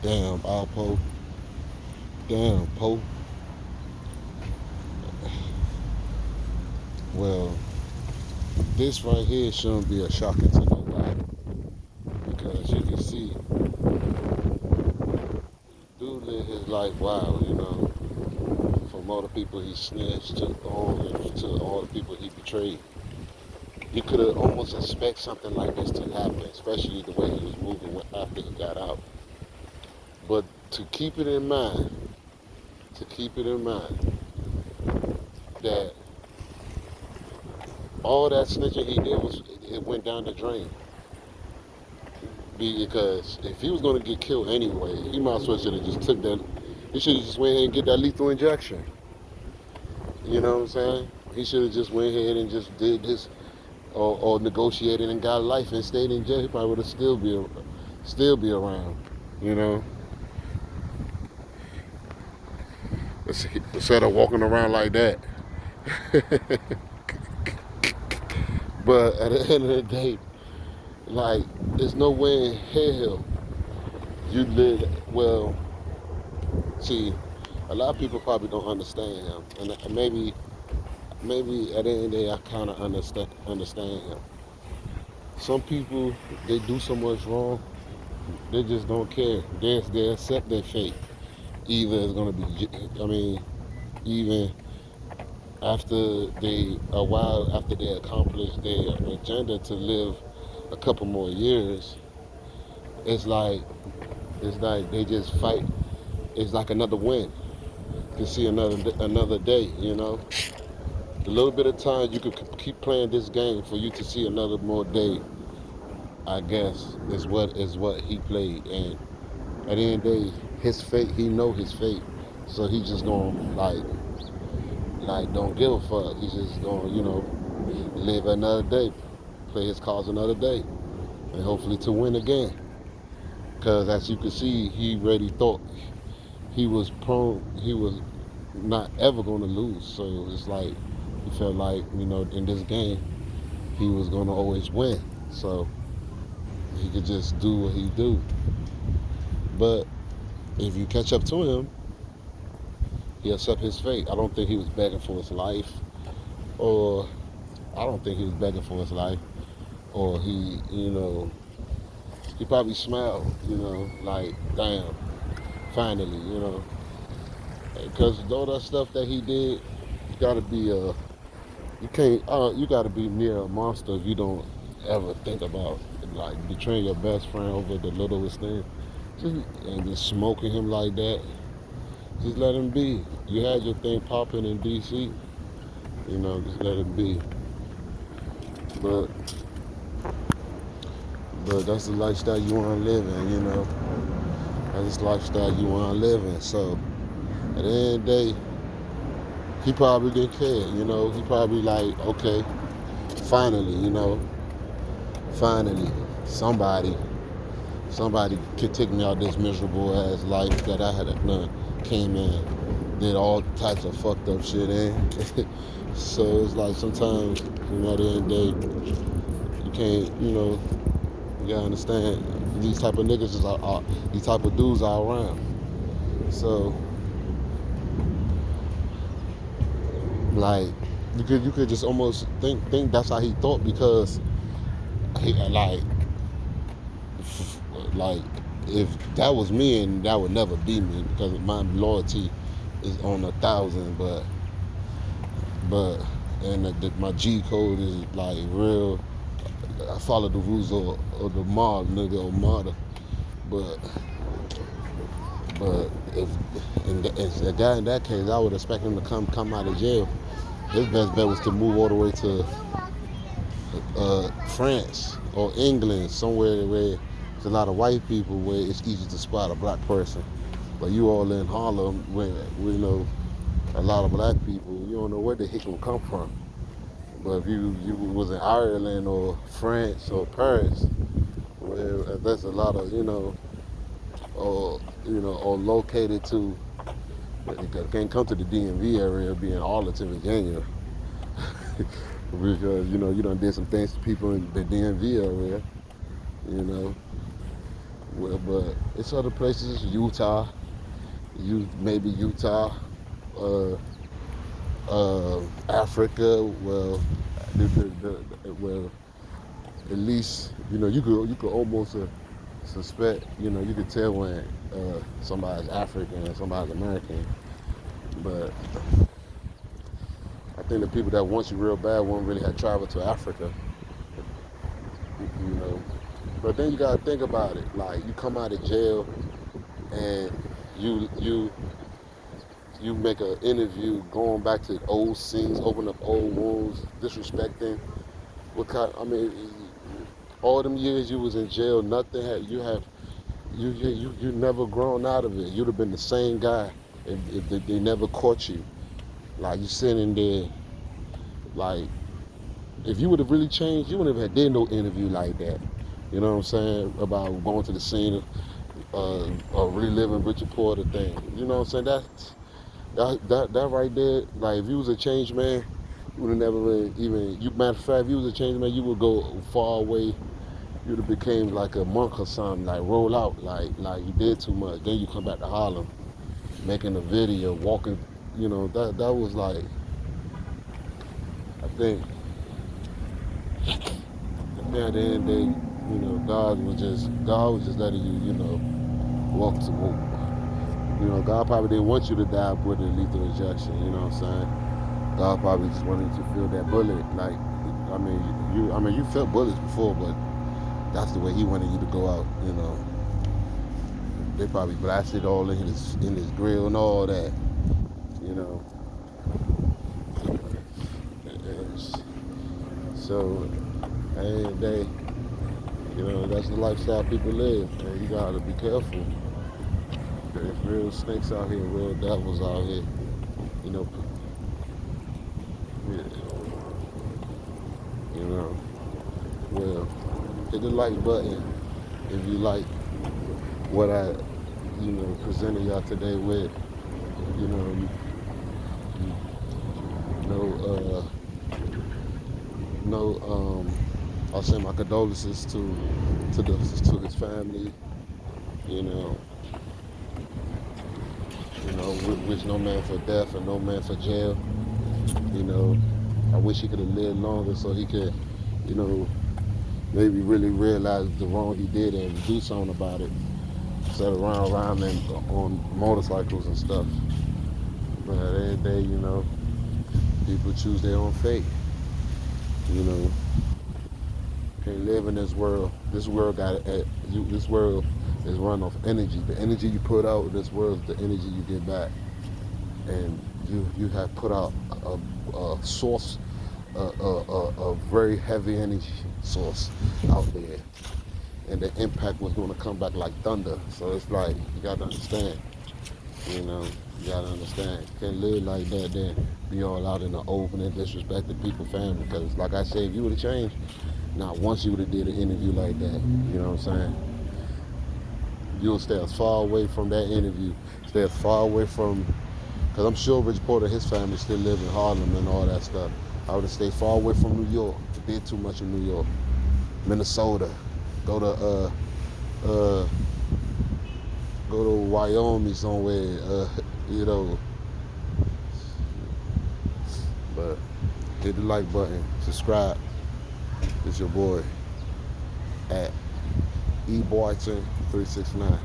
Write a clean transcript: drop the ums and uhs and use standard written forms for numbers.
Damn, Alpoe. Damn, Poe. Well, this right here shouldn't be a shocker to nobody because you can see dude lived his life wild, From all the people he snitched to all the people he betrayed. You could have almost expect something like this to happen, especially the way he was moving after he got out. But to keep it in mind, to keep it in mind that all that snitching he did was it went down the drain. Because if he was gonna get killed anyway, he might as well should have just took that. He should have just went ahead and get that lethal injection. You know what I'm saying? He should have just went ahead and just did this, or negotiated and got life and stayed in jail. He probably would have still be around. You know, instead of walking around like that. But at the end of the day, like, there's no way in hell you live well. See, a lot of people probably don't understand him, and maybe at the end of the day, I kind of understand him. Some people, they do so much wrong, they just don't care. They accept their fate. Either it's gonna be, I mean, even after a while after they accomplish their agenda to live a couple more years, it's like it's like they just fight. It's like another win to see another day. The little bit of time you could keep playing this game for you to see another more day, I guess, is what he played. And at the end of the day, his fate, he know his fate. So he just gonna like don't give a fuck. He's just gonna, live another day, play his cards another day, and hopefully to win again. Cause as you can see, he already thought he was not ever gonna lose. So it's like he felt like, in this game he was gonna always win. So he could just do what he do. But if you catch up to him, he accept his fate. I don't think he was begging for his life, or I don't think he was begging for his life, or he probably smiled, like damn, finally, because all that stuff that he did, you gotta be you can't, you gotta be near a monster if you don't ever think about like betraying your best friend over the littlest thing, and just smoking him like that. Just let him be. You had your thing popping in DC, just let him be. But that's the lifestyle you want to live in, That's the lifestyle you want to live in. So at the end of the day, he probably didn't care, He probably like, okay, finally, finally, somebody, somebody could take me out this miserable ass life that I had done, came in, did all types of fucked up shit in. So it's like sometimes, at the end of the day, you can't, you gotta understand these type of niggas these type of dudes are around. So like you could just almost think that's how he thought because he like if that was me and that would never be me because my loyalty is on 1,000, but and my G code is like real. I follow the rules of the mob, nigga, or model. But if if a guy in that case, I would expect him to come out of jail. His best bet was to move all the way to France or England, somewhere where there's a lot of white people, where it's easy to spot a black person. But you all in Harlem, where we know a lot of black people, you don't know where the heck will come from. But if you was in Ireland or France or Paris, where there's a lot of or located to, can't come to the DMV area, be in Arlington, Virginia, because you done did some things to people in the DMV area, you know. Well, but it's other places, Utah, maybe Utah, uh, Africa. Well, well, at least you could almost suspect. You could tell when somebody's African and somebody's American. But I think the people that want you real bad won't really have traveled to Africa. You know. But then you gotta think about it. Like you come out of jail and you you you make an interview going back to old scenes, open up old wounds, disrespecting. What kind? I mean, all them years you was in jail, nothing had you never grown out of it. You'd have been the same guy if they never caught you. Like you sitting there, like if you would have really changed, you wouldn't have had did no interview like that. You know what I'm saying about going to the scene of reliving Richard Porter thing. You know what I'm saying? That right there. Like if you was a changed man, you would have never really even. You matter of fact, if you was a changed man, you would go far away. You'd have became like a monk or something. Like roll out. Like you did too much. Then you come back to Harlem, making a video, walking. That was like I think at the end of the day, God was just letting you, walk to walk. God probably didn't want you to die with a lethal injection. You know what I'm saying? God probably just wanted you to feel that bullet. Like, you felt bullets before, but that's the way He wanted you to go out. They probably blasted all in his grill and all that. You know. So, at the end of the day, that's the lifestyle people live, and you gotta be careful. There's real snakes out here, real devils out here. You know, you know. Well, hit the like button if you like what I, presented y'all today with. You know, no, no. I'll send my condolences to his family. You know, wish no man for death and no man for jail. You know, I wish he could have lived longer so he could, you know, maybe really realize the wrong he did and do something about it. Instead of running around on motorcycles and stuff. But at the end of the day, people choose their own fate. You know, can't live in this world. This world this world is run off energy. The energy you put out in this world is the energy you get back. And you have put out a source, a very heavy energy source out there, and the impact was going to come back like thunder. So it's like you got to understand. You got to understand. You can't live like that, then be all out in the open and disrespect the people, family. Because like I said, if you would have changed, not once you would have did an interview like that. You know what I'm saying? You'll stay as far away from that interview. Stay as far away from, because I'm sure Rich Porter, his family still live in Harlem and all that stuff. I would have stayed far away from New York. Did too much in New York. Minnesota. Go to Wyoming somewhere. But hit the like button. Subscribe. It's your boy at eBoyton369.